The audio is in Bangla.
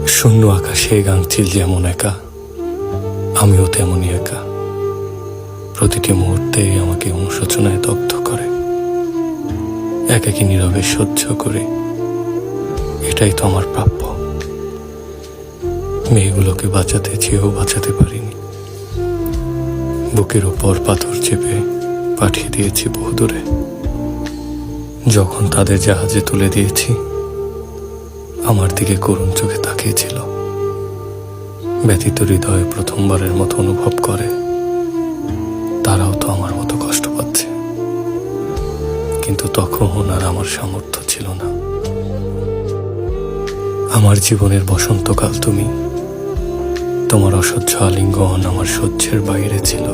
শূন্য আকাশে গাংচিল যেমন একা, আমিও তেমনই একা। প্রতিটি মুহূর্তে আমাকে অনুশোচনায় দগ্ধ করে, একাকী নীরবে সহ্য করে। এটাই তো আমার প্রাপ্য। মেয়েগুলোকে বাঁচাতে চেয়েও বাঁচাতে পারিনি। বুকের ওপর পাথর চেপে পাঠিয়ে দিয়েছি বহুদূরে। যখন তাদের জাহাজে তুলে দিয়েছি, আমার দিকে করুণ চোখে তাকিয়েছিল। ব্যথিত হৃদয়ে প্রথমবারের মতো অনুভব করে তারাও তো আমার মতো কষ্ট পাচ্ছে। কিন্তু তখন আর আমার সামর্থ্য ছিল না। আমার জীবনের বসন্তকাল তুমি, তোমার অসহ্য আলিঙ্গন আমার সহ্যের বাইরে ছিল।